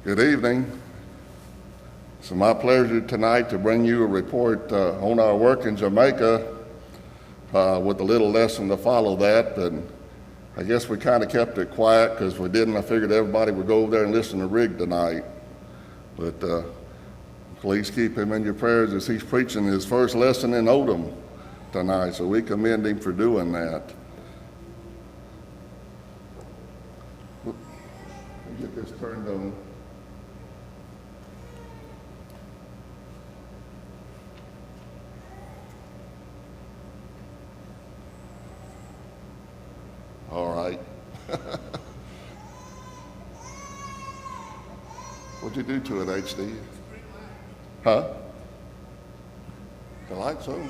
Good evening. It's my pleasure tonight to bring you a report on our work in Jamaica with a little lesson to follow that. And I guess we kind of kept it quiet because we didn't. I figured everybody would go over there and listen to Rig tonight. But please keep him in your prayers as he's preaching his first lesson in Odom tonight. So we commend him for doing that. Get this turned on. All right. What'd you do to it, HD? Huh? The light's on.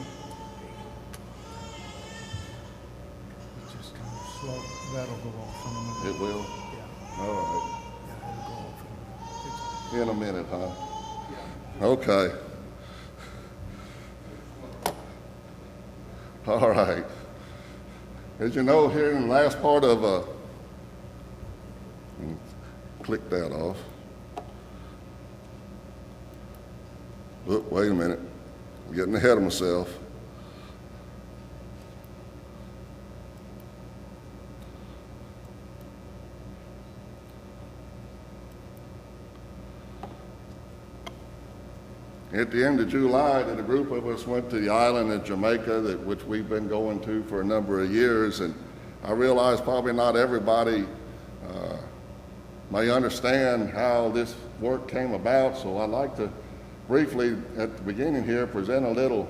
It's just kind of slow. That'll go off in a minute. It will? Yeah. All right. Yeah, it'll go off in a minute. In a minute, huh? Okay. All right. As you know, here in the last part of click that off. Look, wait a minute. I'm getting ahead of myself. At the end of July, a group of us went to the island of Jamaica, which we've been going to for a number of years, and I realized probably not everybody may understand how this work came about, so I'd like to briefly, at the beginning here, present a little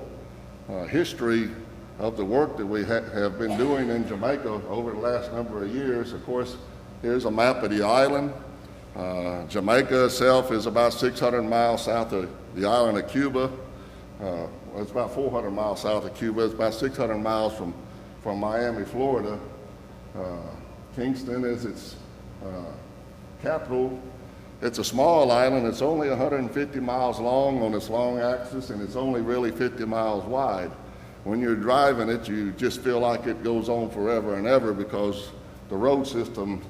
history of the work that we have been doing in Jamaica over the last number of years. Of course, here's a map of the island. Jamaica itself is about 600 miles south of the island of Cuba. It's about 400 miles south of Cuba. It's about 600 miles from Miami, Florida. Kingston is its capital. It's a small island. It's only 150 miles long on its long axis, and it's only really 50 miles wide. When you're driving it, you just feel like it goes on forever and ever because the road system,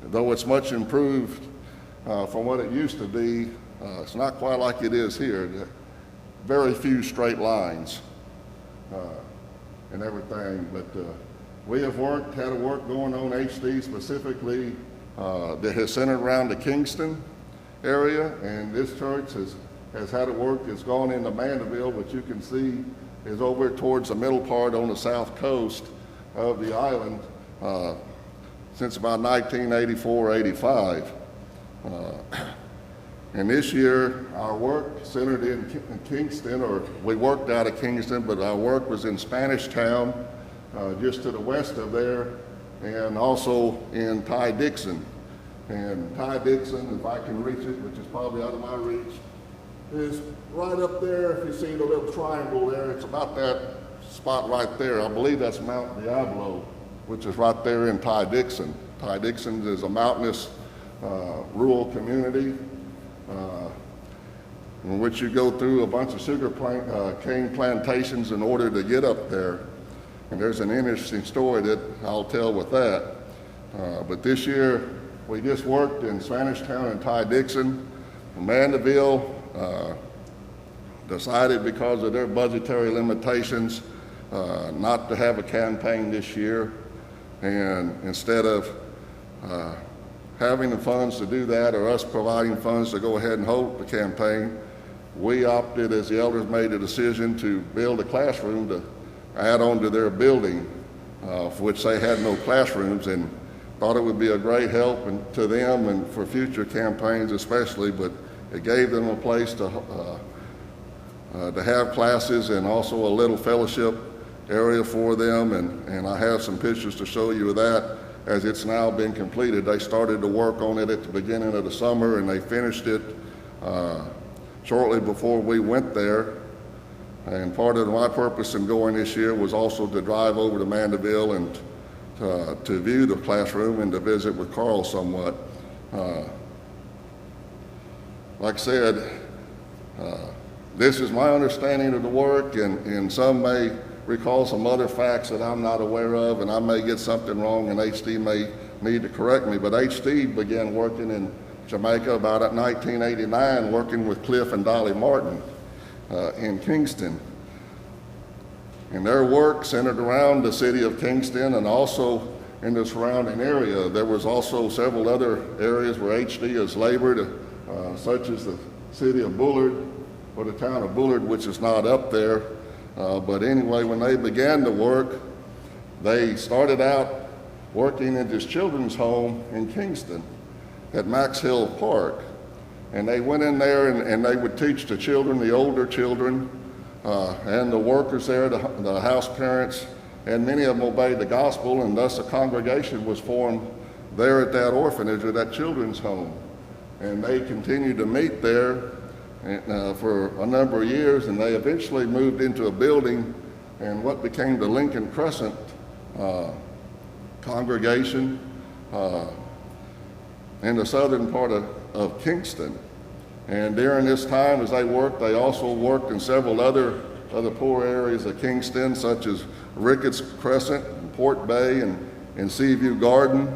though it's much improved from what it used to be, it's not quite like it is here. Very few straight lines and everything. But we have had a work going on HD specifically that has centered around the Kingston area, and this church has had a work that's gone into Mandeville, which you can see is over towards the middle part on the south coast of the island since about 1984-85. And this year, our work centered in Kingston, or we worked out of Kingston, but our work was in Spanish Town, just to the west of there, and also in Ty Dixon. And Ty Dixon, if I can reach it, which is probably out of my reach, is right up there. If you see the little triangle there, it's about that spot right there. I believe that's Mount Diablo, which is right there in Ty Dixon. Ty Dixon is a mountainous rural community in which you go through a bunch of sugar cane plantations in order to get up there. And there's an interesting story that I'll tell with that. But this year, we just worked in Spanish Town and Ty Dixon. Mandeville decided because of their budgetary limitations not to have a campaign this year. And instead of having the funds to do that, or us providing funds to go ahead and hold the campaign, we opted, as the elders made a decision, to build a classroom to add on to their building, for which they had no classrooms, and thought it would be a great help to them and for future campaigns especially, but it gave them a place to have classes and also a little fellowship area for them, and I have some pictures to show you of that as it's now been completed. They started to work on it at the beginning of the summer, and they finished it shortly before we went there. And part of my purpose in going this year was also to drive over to Mandeville and to view the classroom and to visit with Carl somewhat. Like I said, this is my understanding of the work, and some may recall some other facts that I'm not aware of, and I may get something wrong, and HD may need to correct me. But HD began working in Jamaica about 1989, working with Cliff and Dolly Martin in Kingston. And their work centered around the city of Kingston and also in the surrounding area. There was also several other areas where HD has labored, such as the city of Bullard, or the town of Bullard, which is not up there. But anyway, when they began to work, they started out working at this children's home in Kingston at Max Hill Park. And they went in there and they would teach the children, the older children, and the workers there, the house parents, and many of them obeyed the gospel, and thus a congregation was formed there at that orphanage or that children's home. And they continued to meet there for a number of years, and they eventually moved into a building and what became the Lincoln Crescent congregation in the southern part of Kingston. And during this time, as they worked, they also worked in several other poor areas of Kingston, such as Ricketts Crescent, Port Bay, and Seaview Garden,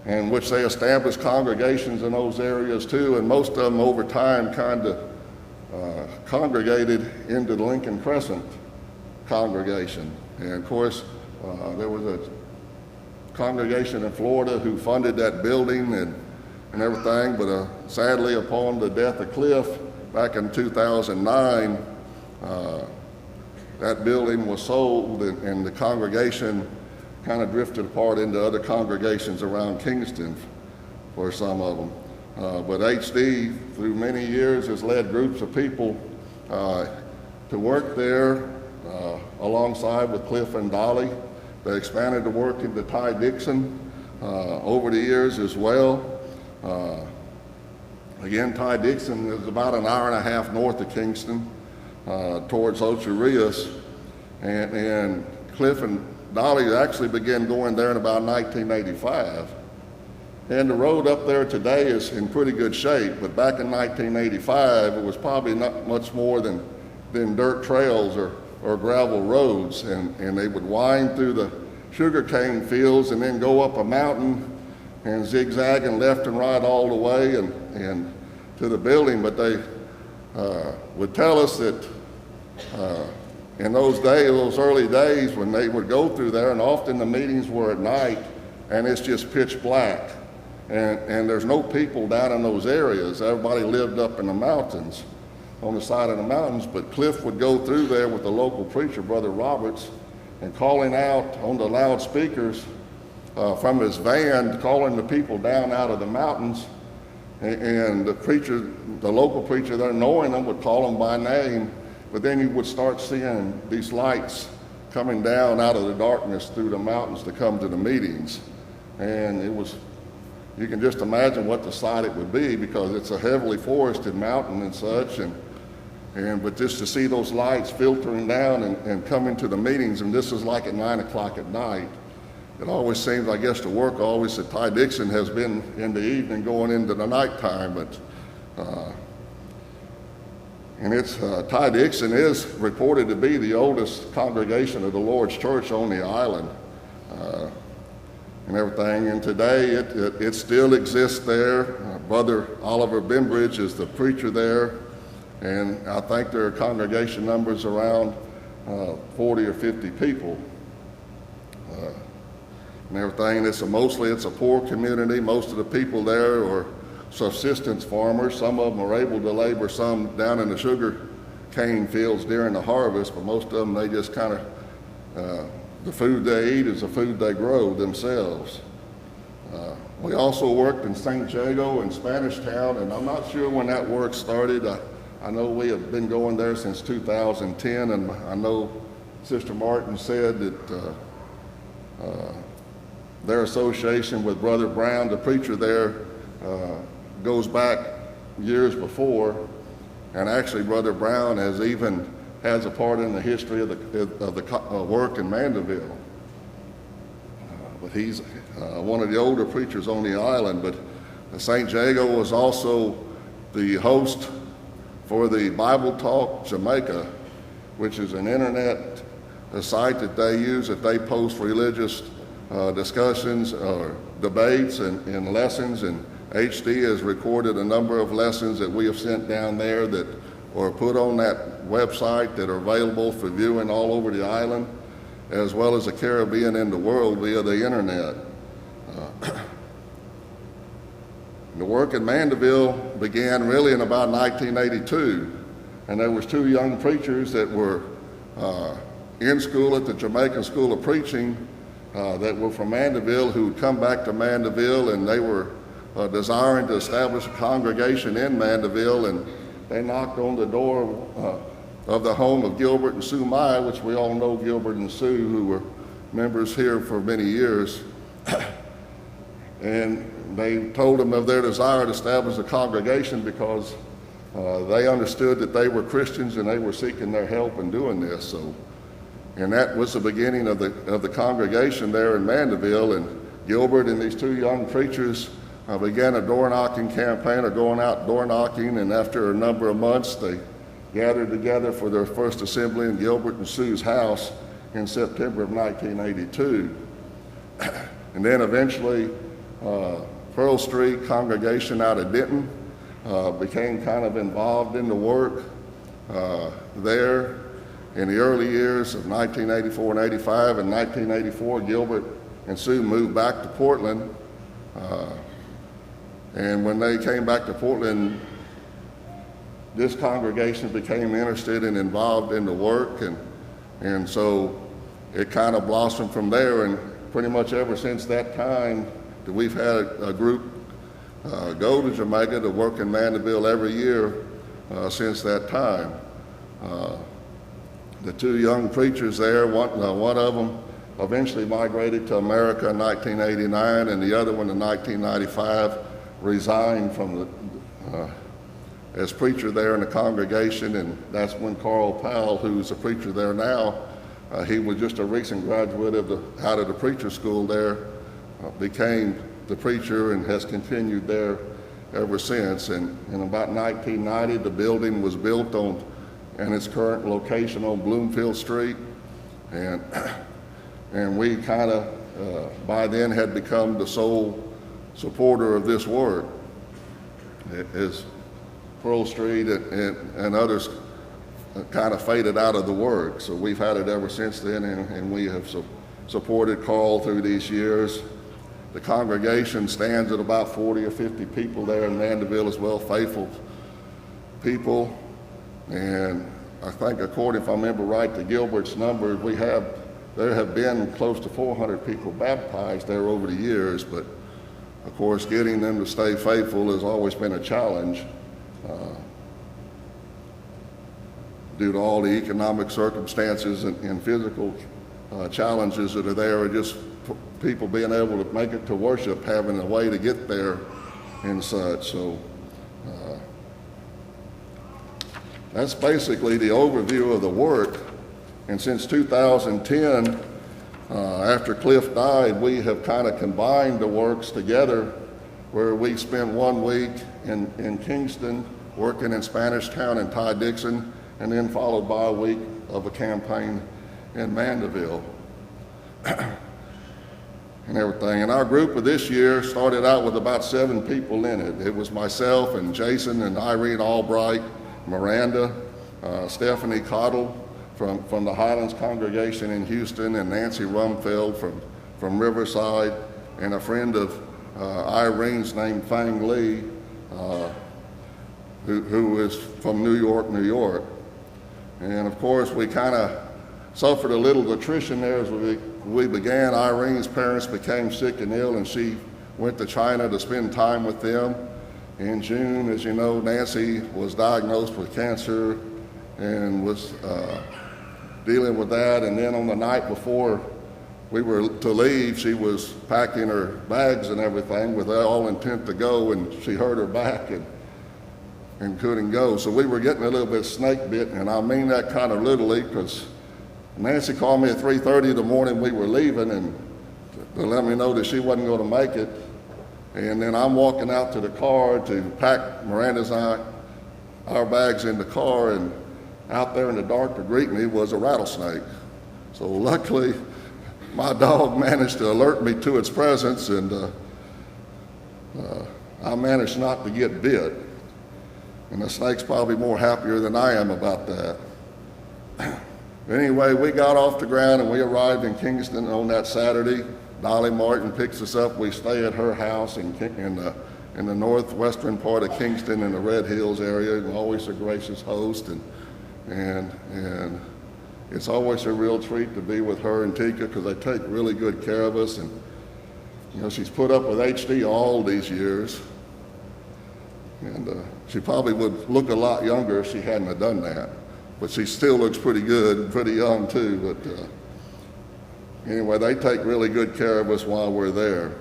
in which they established congregations in those areas too, and most of them over time kind of congregated into the Lincoln Crescent congregation. And of course, there was a congregation in Florida who funded that building and everything, but sadly upon the death of Cliff back in 2009, that building was sold and the congregation kind of drifted apart into other congregations around Kingston for some of them. But HD, through many years, has led groups of people to work there alongside with Cliff and Dolly. They expanded the work into Ty Dixon over the years as well. Again, Ty Dixon is about an hour and a half north of Kingston towards Ocho Rios. And Cliff and Dolly actually began going there in about 1985. And the road up there today is in pretty good shape, but back in 1985, it was probably not much more than dirt trails or gravel roads. And they would wind through the sugarcane fields and then go up a mountain and zigzagging left and right all the way and to the building. But they would tell us that in those days, those early days, when they would go through there, and often the meetings were at night, and it's just pitch black, and there's no people down in those areas. Everybody lived up in the mountains, on the side of the mountains. But Cliff would go through there with the local preacher, Brother Roberts, and calling out on the loudspeakers from his van, calling the people down out of the mountains. And the preacher, the local preacher there, knowing them, would call them by name. But then you would start seeing these lights coming down out of the darkness through the mountains to come to the meetings. And it was, you can just imagine what the sight it would be, because it's a heavily forested mountain and such. But just to see those lights filtering down and coming to the meetings, and this is like at 9 o'clock at night. It always seems, I guess, the work always at Ty Dixon has been in the evening going into the nighttime, but and it's Ty Dixon is reported to be the oldest congregation of the Lord's Church on the island and everything. And today it still exists there. Brother Oliver Bembridge is the preacher there, and I think their congregation numbers around 40 or 50 people. And everything. It's a poor community. Most of the people there are subsistence farmers. Some of them are able to labor some down in the sugar cane fields during the harvest, but most of them, they just kind of, the food they eat is the food they grow themselves. We also worked in St. Jago and Spanish Town, and I'm not sure when that work started. I know we have been going there since 2010, and I know Sister Martin said that their association with Brother Brown, the preacher there, goes back years before, and actually Brother Brown has a part in the history of the work in Mandeville. But he's one of the older preachers on the island. But St. Jago was also the host for the Bible Talk Jamaica, which is an internet site that they use, that they post religious discussions or debates and lessons, and HD has recorded a number of lessons that we have sent down there that are put on that website that are available for viewing all over the island, as well as the Caribbean and the world via the internet. The work in Mandeville began really in about 1982, and there was two young preachers that were in school at the Jamaican School of Preaching that were from Mandeville, who had come back to Mandeville, and they were desiring to establish a congregation in Mandeville, and they knocked on the door of the home of Gilbert and Sue Meyer, which we all know Gilbert and Sue, who were members here for many years. And they told them of their desire to establish a congregation because they understood that they were Christians and they were seeking their help in doing this. So, and that was the beginning of the congregation there in Mandeville. And Gilbert and these two young preachers began a door knocking campaign, or going out door knocking, and after a number of months they gathered together for their first assembly in Gilbert and Sue's house in September of 1982. And then eventually Pearl Street congregation out of Denton became kind of involved in the work there in the early years of 1984 and 85. In 1984, Gilbert and Sue moved back to Portland. And when they came back to Portland, this congregation became interested and involved in the work, and so it kind of blossomed from there. And pretty much ever since that time, we've had a group go to Jamaica to work in Mandeville every year since that time. The two young preachers there, one of them eventually migrated to America in 1989, and the other one in 1995 resigned from as preacher there in the congregation, and that's when Carl Powell, who's a preacher there now, he was just a recent graduate out of the preacher school there, became the preacher and has continued there ever since. And in about 1990, the building was built on in its current location on Bloomfield Street, and we kind of by then had become the sole supporter of this work, as Pearl Street and others kind of faded out of the work. So we've had it ever since then, and we have supported Carl through these years. The congregation stands at about 40 or 50 people there in Mandeville as well, faithful people. And I think, according, if I remember right, to Gilbert's numbers, there have been close to 400 people baptized there over the years, but of course getting them to stay faithful has always been a challenge due to all the economic circumstances and physical challenges that are there, or just people being able to make it to worship, having a way to get there and such. So that's basically the overview of the work. And since 2010, after Cliff died, we have kind of combined the works together, where we spent 1 week in Kingston working in Spanish Town and Ty Dixon, and then followed by a week of a campaign in Mandeville and everything. And our group of this year started out with about 7 people in it. It was myself and Jason and Irene Albright, Miranda, Stephanie Cottle from the Highlands congregation in Houston, and Nancy Rumfeld from Riverside, and a friend of Irene's named Fang Lee, who is from New York, New York. And of course, we kind of suffered a little attrition there as we began. Irene's parents became sick and ill, and she went to China to spend time with them. In June, as you know, Nancy was diagnosed with cancer and was dealing with that. And then on the night before we were to leave, she was packing her bags and everything with all intent to go, and she hurt her back and couldn't go. So we were getting a little bit snake bit, and I mean that kind of literally, because Nancy called me at 3:30 the morning we were leaving, and to let me know that she wasn't going to make it. And then I'm walking out to the car to pack Miranda's and our bags in the car, and out there in the dark to greet me was a rattlesnake. So luckily, my dog managed to alert me to its presence, and I managed not to get bit. And the snake's probably more happier than I am about that. Anyway, we got off the ground and we arrived in Kingston on that Saturday. Dolly Martin picks us up. We stay at her house in the northwestern part of Kingston in the Red Hills area. And always a gracious host, and it's always a real treat to be with her and Tika, because they take really good care of us. And you know, she's put up with HD all these years, and she probably would look a lot younger if she hadn't have done that. But she still looks pretty good and pretty young too. But anyway, they take really good care of us while we're there.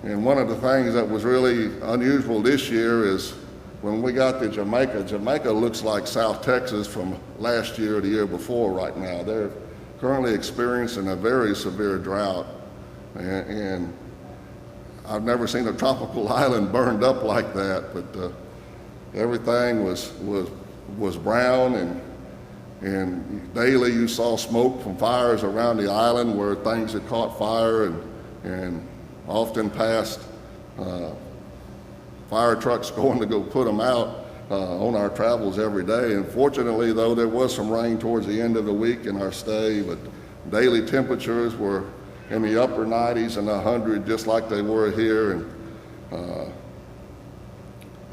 And one of the things that was really unusual this year is when we got to Jamaica. Jamaica looks like South Texas from last year or the year before right now. They're currently experiencing a very severe drought. And I've never seen a tropical island burned up like that, but everything was brown, and daily you saw smoke from fires around the island where things had caught fire, and often passed fire trucks going to go put them out on our travels every day. And fortunately, though, there was some rain towards the end of the week in our stay, but daily temperatures were in the upper 90s and 100, just like they were here. And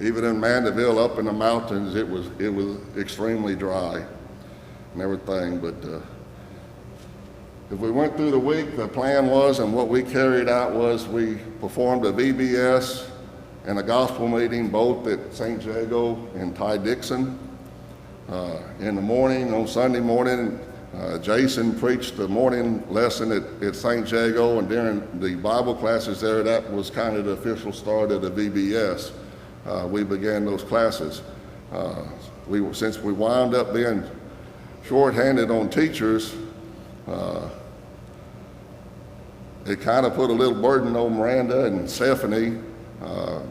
even in Mandeville, up in the mountains, it was extremely dry and everything. But if we went through the week, the plan was, and what we carried out was, we performed a VBS and a gospel meeting both at St. Jago and Ty Dixon. In the morning, on Sunday morning, Jason preached the morning lesson at St. Jago, and during the Bible classes there, that was kind of the official start of the VBS. We began those classes. Since we wound up being short-handed on teachers, it kind of put a little burden on Miranda and Stephanie.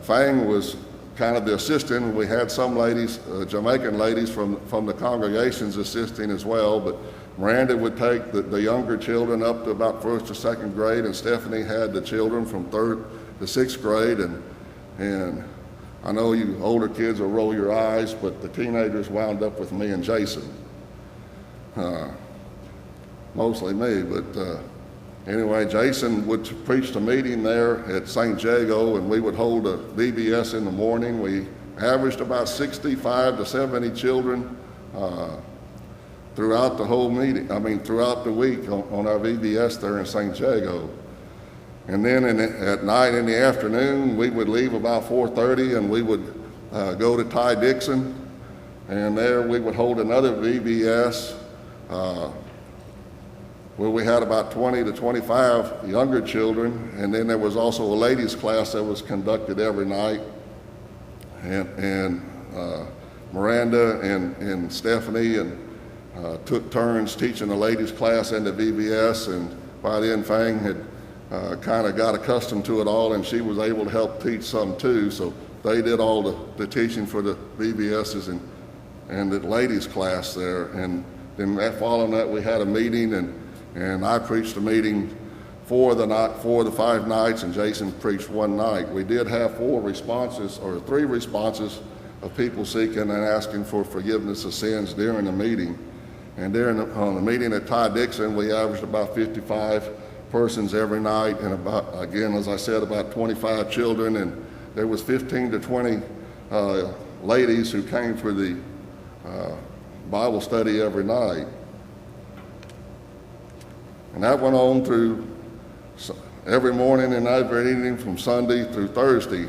Fang was kind of the assistant. We had some ladies, Jamaican ladies from the congregations assisting as well, but Miranda would take the younger children up to about 1st or 2nd grade, and Stephanie had the children from 3rd to 6th grade. And I know you older kids will roll your eyes, but the teenagers wound up with me and Jason. Mostly me, but anyway, Jason would preach the meeting there at St. Jago, and we would hold a VBS in the morning. We averaged about 65 to 70 children throughout the whole meeting, throughout the week on our VBS there in St. Jago. And then at night in the afternoon, we would leave about 4:30, and we would go to Ty Dixon, and there we would hold another VBS where we had about 20 to 25 younger children, and then there was also a ladies' class that was conducted every night. And Miranda and Stephanie took turns teaching the ladies' class and the VBS, and by then Fang had kind of got accustomed to it all, and she was able to help teach some too. So they did all the teaching for the VBSs and the ladies' class there. And then following that, we had a meeting, and I preached a meeting for the 5 nights, and Jason preached one night. We did have 3 responses of people seeking and asking for forgiveness of sins during the meeting. And on the meeting at Ty Dixon, we averaged about 55 persons every night, and about, again, as I said, about 25 children, and there was 15 to 20 ladies who came for the Bible study every night. And that went on through every morning and every evening from Sunday through Thursday.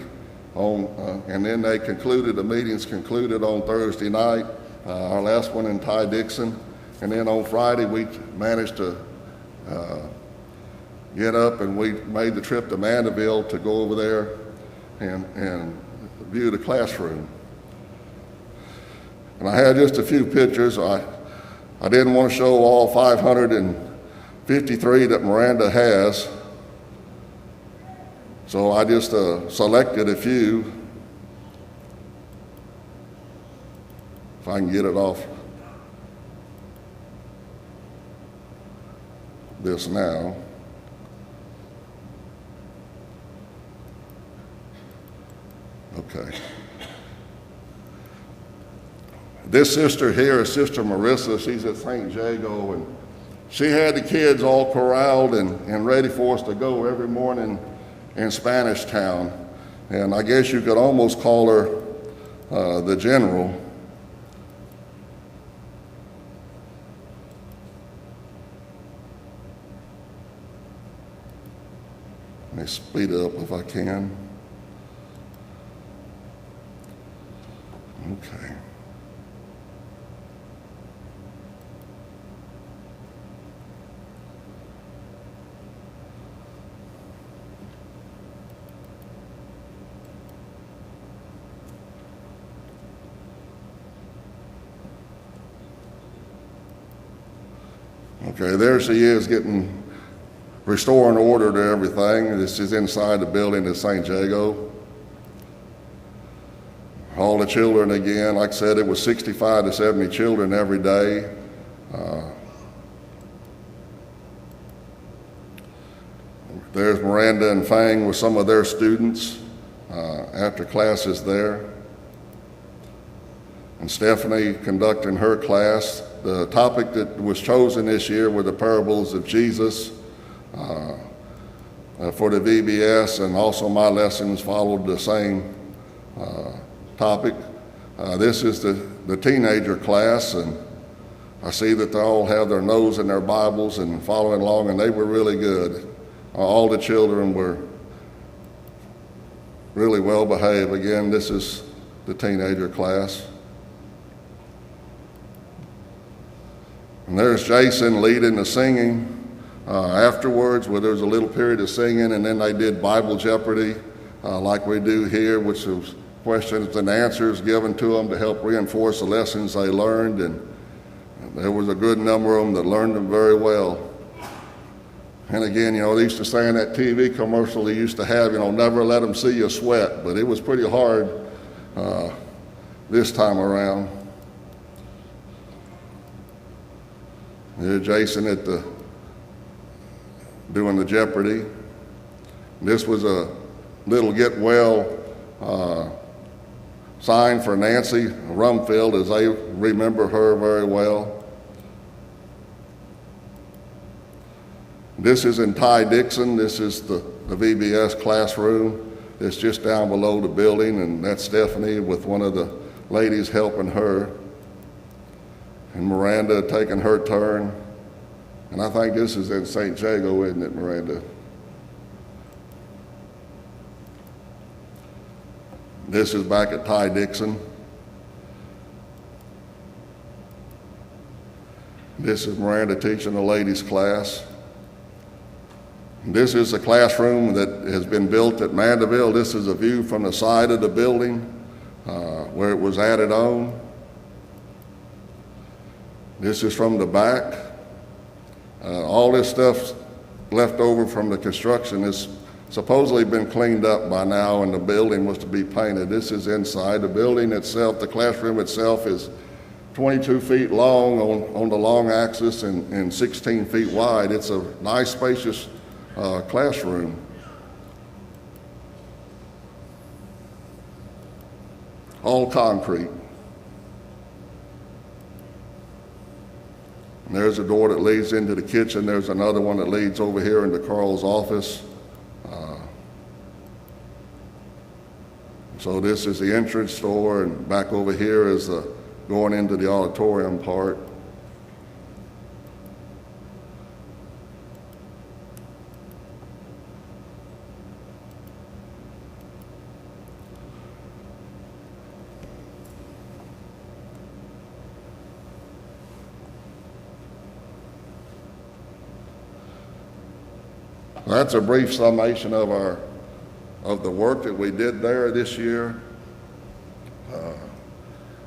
And then the meetings concluded on Thursday night, our last one in Ty Dixon. And then on Friday, we managed to get up, and we made the trip to Mandeville to go over there and view the classroom. And I had just a few pictures. I didn't want to show all 553 that Miranda has, so I just selected a few. If I can get it off this now. Okay. This sister here is Sister Marissa. She's at St. Jago, and she had the kids all corralled and ready for us to go every morning in Spanish Town. And I guess you could almost call her the general. Let me speed it up if I can. Okay. Okay, there she is restoring order to everything. This is inside the building at St. Jago. All the children again, like I said, it was 65 to 70 children every day. There's Miranda and Fang with some of their students after classes there. And Stephanie conducting her class. The topic that was chosen this year were the parables of Jesus for the VBS, and also my lessons followed the same topic. This is the teenager class, and I see that they all have their nose in their Bibles and following along, and they were really good. All the children were really well behaved. Again, this is the teenager class. And there's Jason leading the singing afterwards, where there's a little period of singing, and then they did Bible Jeopardy like we do here, which was questions and answers given to them to help reinforce the lessons they learned. And there was a good number of them that learned them very well. And again, they used to say in that TV commercial they used to have, never let them see you sweat, but it was pretty hard this time around. There's Jason doing the Jeopardy. This was a little get well sign for Nancy Rumfield, as they remember her very well. This is in Ty Dixon. This is the VBS classroom. It's just down below the building, and that's Stephanie with one of the ladies helping her. And Miranda taking her turn. And I think this is in St. Jago, isn't it, Miranda? This is back at Ty Dixon. This is Miranda teaching the ladies' class. And this is a classroom that has been built at Mandeville. This is a view from the side of the building where it was added on. This is from the back. All this stuff left over from the construction has supposedly been cleaned up by now, and the building was to be painted. This is inside. The building itself, the classroom itself, is 22 feet long on the long axis and 16 feet wide. It's a nice, spacious classroom. All concrete. And there's a door that leads into the kitchen. There's another one that leads over here into Carl's office. So this is the entrance door, and back over here is going into the auditorium part. That's a brief summation of the work that we did there this year.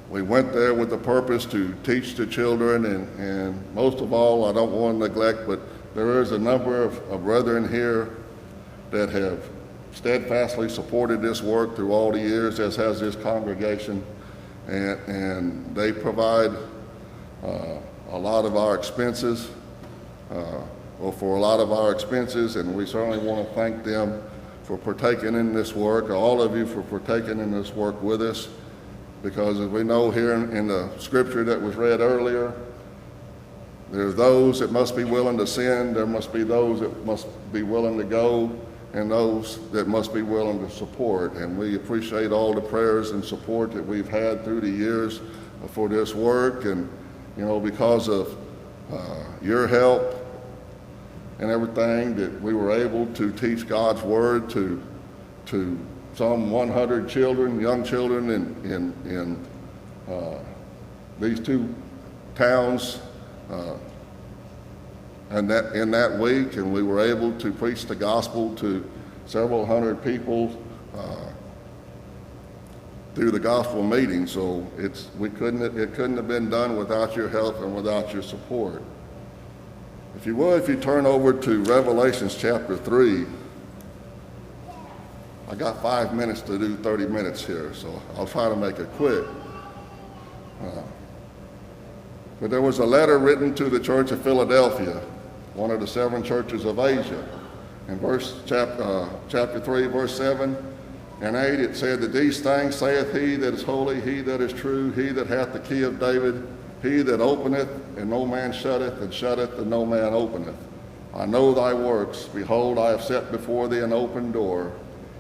We went there with the purpose to teach the children, and most of all, I don't want to neglect, but there is a number of brethren here that have steadfastly supported this work through all the years, as has this congregation, and they provide a lot of our expenses. For a lot of our expenses, and we certainly want to thank them for partaking in this work, all of you for partaking in this work with us, because as we know here in the scripture that was read earlier, there's those that must be willing to send, there must be those that must be willing to go, and those that must be willing to support. And we appreciate all the prayers and support that we've had through the years for this work. And, you know, because of your help and everything, that we were able to teach God's word to some 100 children, young children in these two towns and in that week, and we were able to preach the gospel to several hundred people through the gospel meeting. So it couldn't have been done without your help and without your support. If you would, if you turn over to Revelations chapter 3. I got 5 minutes to do 30 minutes here, so I'll try to make it quick. But there was a letter written to the church of Philadelphia, one of the 7 churches of Asia. In chapter 3, verse 7 and 8, it said that these things saith he that is holy, he that is true, he that hath the key of David, he that openeth, and no man shutteth, and shutteth, and no man openeth. I know thy works. Behold, I have set before thee an open door,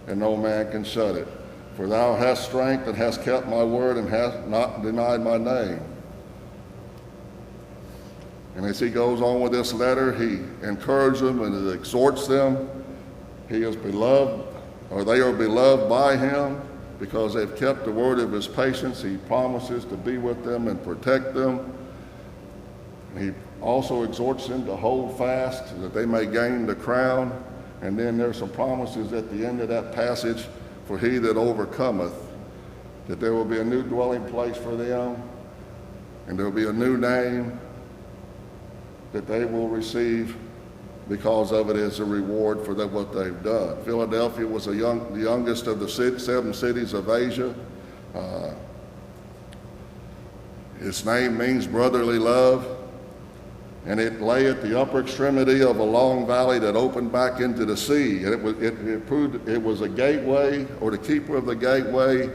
and no man can shut it. For thou hast strength, and hast kept my word, and hast not denied my name. And as he goes on with this letter, he encourages them and exhorts them. He is beloved, or they are beloved by him, because they've kept the word of his patience. He promises to be with them and protect them. He also exhorts them to hold fast that they may gain the crown. And then there's some promises at the end of that passage for he that overcometh, that there will be a new dwelling place for them, and there will be a new name that they will receive because of it as a reward for what they've done. Philadelphia was the youngest of the 7 cities of Asia. Its name means brotherly love, and it lay at the upper extremity of a long valley that opened back into the sea. And it was a gateway, or the keeper of the gateway,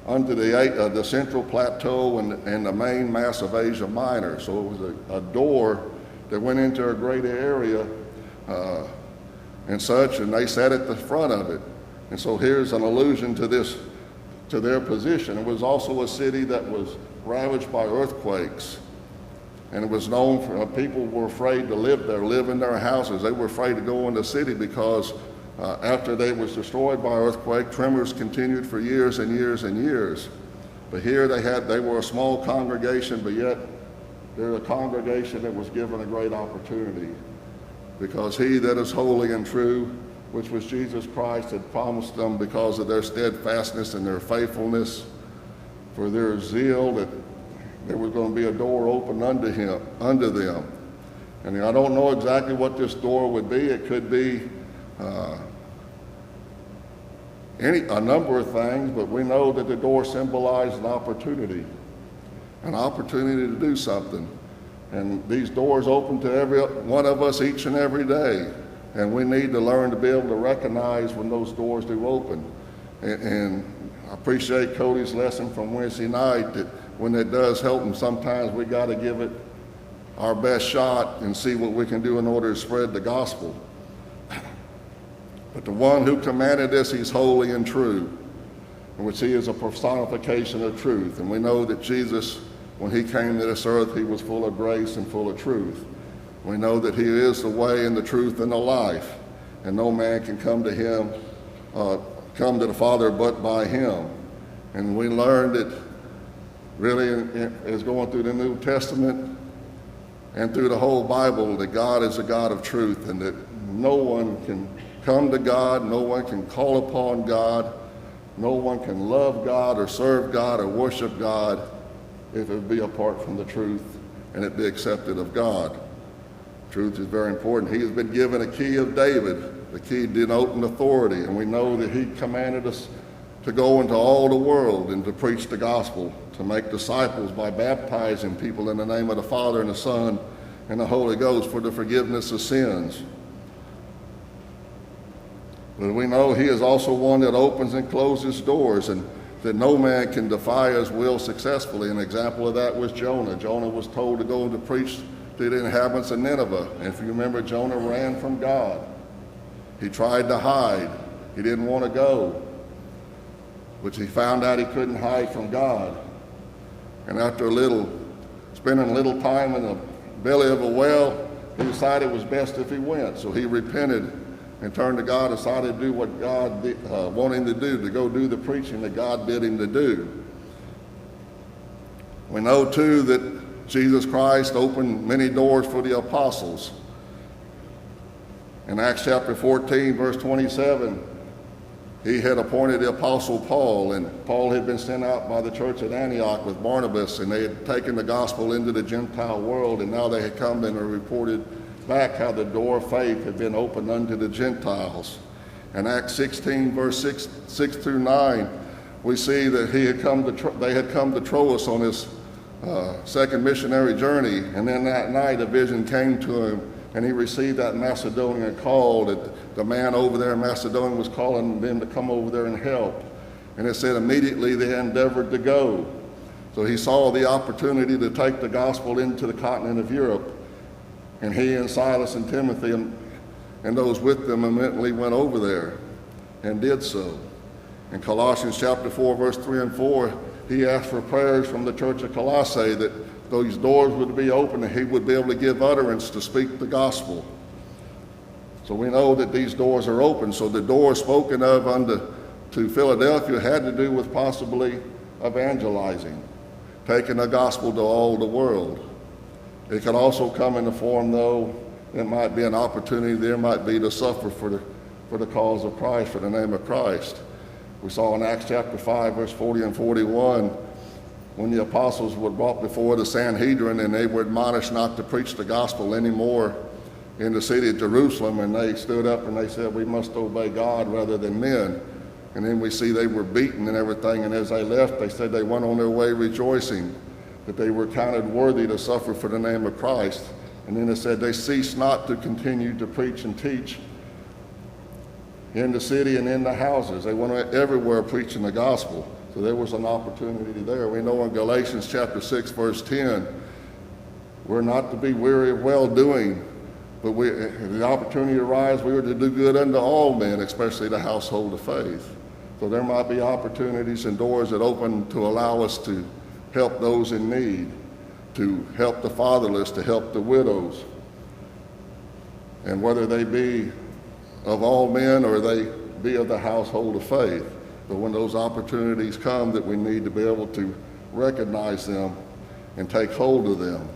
unto the central plateau and the main mass of Asia Minor. So it was a door that went into a great area and such, and they sat at the front of it. And so here's an allusion to their position. It was also a city that was ravaged by earthquakes, and it was known for people were afraid to live in their houses. They were afraid to go in the city because after they was destroyed by earthquake, tremors continued for years and years and years. But here they were a small congregation, but yet they're a congregation that was given a great opportunity, because he that is holy and true, which was Jesus Christ, had promised them, because of their steadfastness and their faithfulness, for their zeal, that there was going to be a door open unto them. And I don't know exactly what this door would be. It could be a number of things, but we know that the door symbolized an opportunity to do something. And these doors open to every one of us each and every day. And we need to learn to be able to recognize when those doors do open. And I appreciate Cody's lesson from Wednesday night, that when it does help them, sometimes we got to give it our best shot and see what we can do in order to spread the gospel. But the one who commanded this, he's holy and true, which he is a personification of truth. And we know that Jesus, when he came to this earth, he was full of grace and full of truth. We know that he is the way and the truth and the life, and no man can come to the Father but by him. And we learned that really as going through the New Testament and through the whole Bible, that God is a God of truth, and that no one can come to God, no one can call upon God, no one can love God or serve God or worship God if it be apart from the truth and it be accepted of God. Truth is very important. He has been given a key of David. The key denoting authority, and we know that he commanded us to go into all the world and to preach the gospel, to make disciples by baptizing people in the name of the Father and the Son and the Holy Ghost for the forgiveness of sins. But we know he is also one that opens and closes doors, and that no man can defy his will successfully. An example of that was Jonah. Jonah was told to go to preach to the inhabitants of Nineveh. And if you remember, Jonah ran from God. He tried to hide. He didn't want to go, which he found out he couldn't hide from God. And after spending a little time in the belly of a well, he decided it was best if he went. So he repented and turned to God, decided to do what God wanted him to do, to go do the preaching that God bid him to do. We know too that Jesus Christ opened many doors for the apostles. In Acts chapter 14, verse 27, he had appointed the apostle Paul, and Paul had been sent out by the church at Antioch with Barnabas, and they had taken the gospel into the Gentile world, and now they had come and reported back how the door of faith had been opened unto the Gentiles. In Acts 16, verse 6 through 9, we see that they had come to Troas on his second missionary journey, and then that night a vision came to him, and he received that Macedonian call that the man over there in Macedonia was calling them to come over there and help. And it said immediately they endeavored to go. So he saw the opportunity to take the gospel into the continent of Europe. And he and Silas and Timothy and those with them immediately went over there and did so. In Colossians chapter 4, verse 3 and 4, he asked for prayers from the church of Colossae that those doors would be open and he would be able to give utterance to speak the gospel. So we know that these doors are open. So the door spoken of to Philadelphia had to do with possibly evangelizing, taking the gospel to all the world. It could also come in the form, though, it might be an opportunity there might be to suffer for the cause of Christ, for the name of Christ. We saw in Acts chapter 5, verse 40 and 41, when the apostles were brought before the Sanhedrin and they were admonished not to preach the gospel anymore in the city of Jerusalem, and they stood up and they said, we must obey God rather than men. And then we see they were beaten and everything, and as they left, they said they went on their way rejoicing that they were counted worthy to suffer for the name of Christ. And then it said they ceased not to continue to preach and teach in the city and in the houses. They went everywhere preaching the gospel. So there was an opportunity there. We know in Galatians chapter 6, verse 10, we're not to be weary of well-doing, but if the opportunity arises, we are to do good unto all men, especially the household of faith. So there might be opportunities and doors that open to allow us to help those in need, to help the fatherless, to help the widows. And whether they be of all men or they be of the household of faith. But when those opportunities come, that we need to be able to recognize them and take hold of them.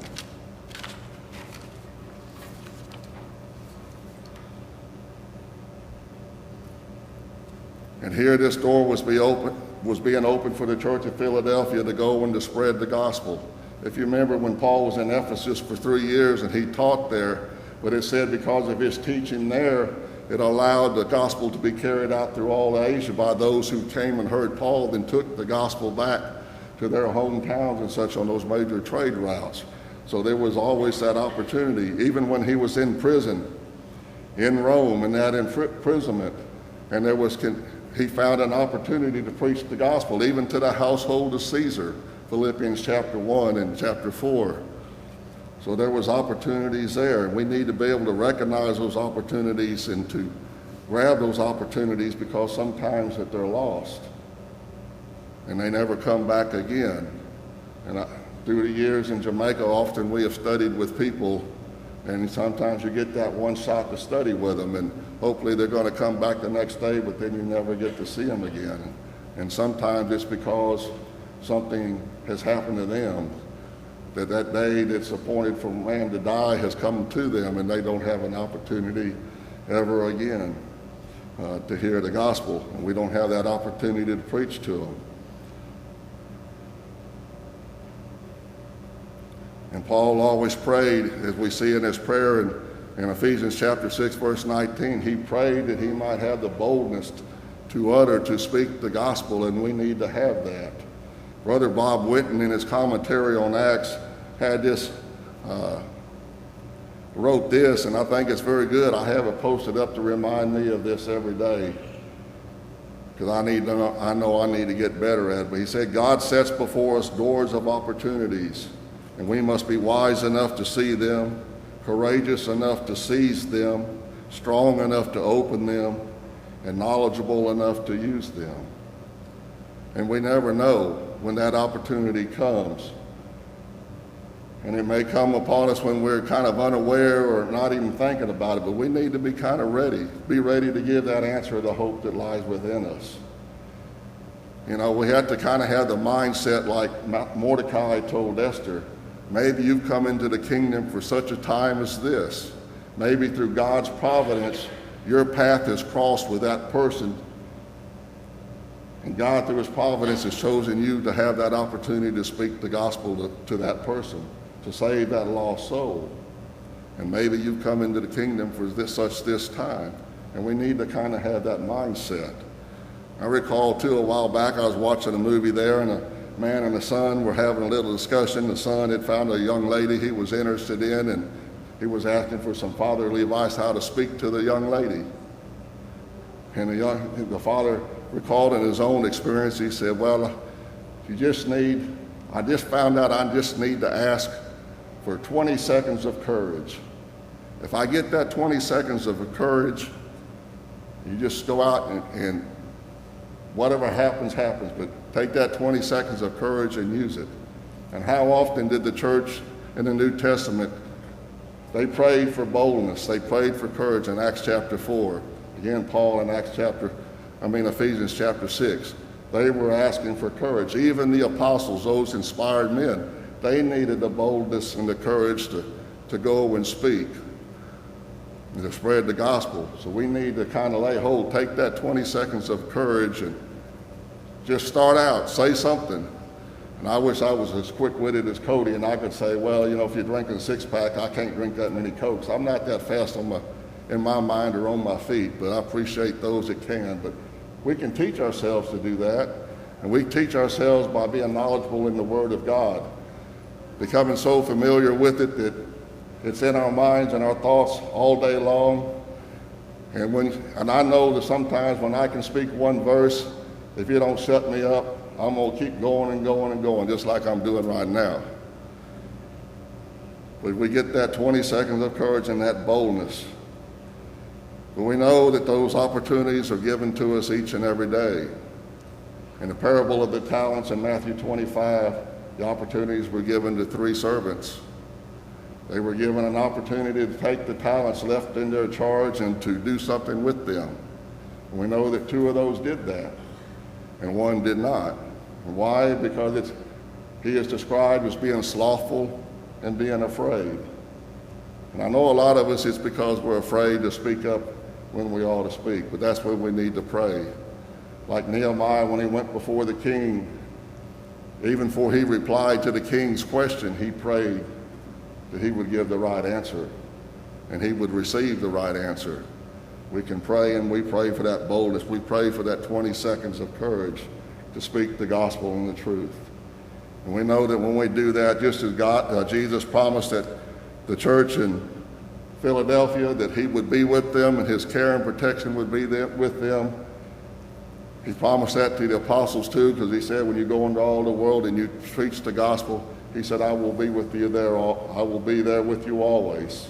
And here this door was being opened for the church of Philadelphia to go and to spread the gospel. If you remember when Paul was in Ephesus for 3 years and he taught there, but it said because of his teaching there, it allowed the gospel to be carried out through all Asia by those who came and heard Paul, then took the gospel back to their hometowns and such on those major trade routes. So there was always that opportunity, even when he was in prison in Rome, and that imprisonment, and he found an opportunity to preach the gospel, even to the household of Caesar, Philippians chapter 1 and chapter 4. So there was opportunities there, and we need to be able to recognize those opportunities and to grab those opportunities, because sometimes that they're lost and they never come back again. And through the years in Jamaica, often we have studied with people, and sometimes you get that one shot to study with them, and hopefully they're going to come back the next day, but then you never get to see them again. And sometimes it's because something has happened to them, that day that's appointed for man to die has come to them, and they don't have an opportunity ever again to hear the gospel, and we don't have that opportunity to preach to them. And Paul always prayed, as we see in his prayer in Ephesians chapter 6, verse 19, he prayed that he might have the boldness to speak the gospel, and we need to have that. Brother Bob Whitten, in his commentary on Acts, had this wrote this, and I think it's very good. I have it posted up to remind me of this every day, because I know I need to get better at it. But he said, God sets before us doors of opportunities, and we must be wise enough to see them, courageous enough to seize them, strong enough to open them, and knowledgeable enough to use them. And we never know when that opportunity comes. And it may come upon us when we're kind of unaware or not even thinking about it, but we need to be kind of ready, be ready to give that answer of the hope that lies within us. You know, we have to kind of have the mindset like Mordecai told Esther, maybe you've come into the kingdom for such a time as this. Maybe through God's providence, your path is crossed with that person, and God, through his providence, has chosen you to have that opportunity to speak the gospel to that person, to save that lost soul. And maybe you've come into the kingdom for this time, and we need to kind of have that mindset. I recall, too, a while back, I was watching a movie there, and a man and a son were having a little discussion. The son had found a young lady he was interested in, and he was asking for some fatherly advice how to speak to the young lady. And the father recalled in his own experience, he said, well, I just found out I just need to ask for 20 seconds of courage. If I get that 20 seconds of courage, you just go out and whatever happens, happens, but take that 20 seconds of courage and use it. And how often did the church in the New Testament, they prayed for boldness, they prayed for courage in Acts chapter 4. Again, Paul in Ephesians chapter 6. They were asking for courage. Even the apostles, those inspired men, they needed the boldness and the courage to go and speak and to spread the gospel. So we need to kind of lay hold, take that 20 seconds of courage and just start out, say something. And I wish I was as quick-witted as Cody and I could say, well, you know, if you're drinking a six-pack, I can't drink that many Cokes. I'm not that fast in my mind or on my feet, but I appreciate those that can. But we can teach ourselves to do that, and we teach ourselves by being knowledgeable in the Word of God, becoming so familiar with it that it's in our minds and our thoughts all day long. And I know that sometimes when I can speak one verse, if you don't shut me up, I'm going to keep going and going and going, just like I'm doing right now. But we get that 20 seconds of courage and that boldness. But we know that those opportunities are given to us each and every day. In the parable of the talents in Matthew 25, the opportunities were given to 3 servants. They were given an opportunity to take the talents left in their charge and to do something with them. And we know that 2 of those did that, and 1 did not. And why? Because he is described as being slothful and being afraid. And I know a lot of us, it's because we're afraid to speak up when we ought to speak, but that's when we need to pray. Like Nehemiah, when he went before the king, even before he replied to the king's question, he prayed that he would give the right answer and he would receive the right answer. We can pray, and we pray for that boldness. We pray for that 20 seconds of courage to speak the gospel and the truth. And we know that when we do that, just as Jesus promised that the church in Philadelphia, that he would be with them and his care and protection would be there with them. He promised that to the apostles too, because he said, when you go into all the world and you preach the gospel, he said, I will be with you there. I will be there with you always.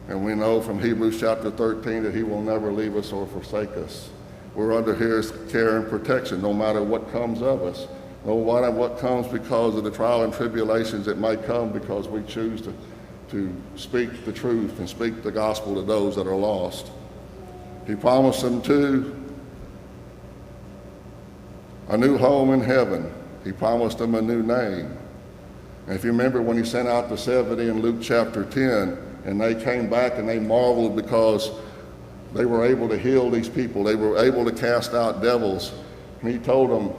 And we know from Hebrews chapter 13 that he will never leave us or forsake us. We're under his care and protection no matter what comes of us, no matter what comes because of the trial and tribulations that might come because we choose to speak the truth and speak the gospel to those that are lost. He promised them too a new home in heaven. He promised them a new name. And if you remember when he sent out the 70 in Luke chapter 10, and they came back and they marveled because they were able to heal these people. They were able to cast out devils. And he told them,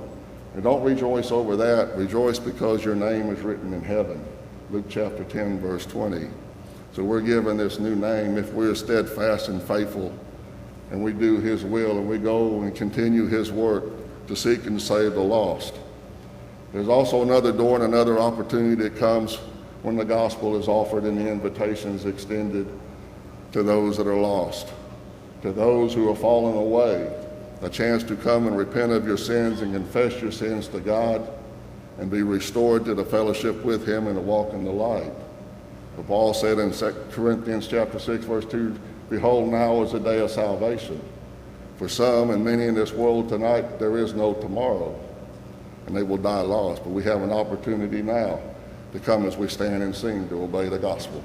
and don't rejoice over that. Rejoice because your name is written in heaven. Luke chapter 10, verse 20. So we're given this new name if we're steadfast and faithful and we do his will and we go and continue his work to seek and save the lost. There's also another door and another opportunity that comes when the gospel is offered and the invitation is extended to those that are lost, to those who are fallen away, a chance to come and repent of your sins and confess your sins to God and be restored to the fellowship with him and to walk in the light. But Paul said in 2 Corinthians chapter 6, verse 2, behold, now is the day of salvation. For some and many in this world tonight, there is no tomorrow, and they will die lost. But we have an opportunity now to come as we stand and sing to obey the gospel.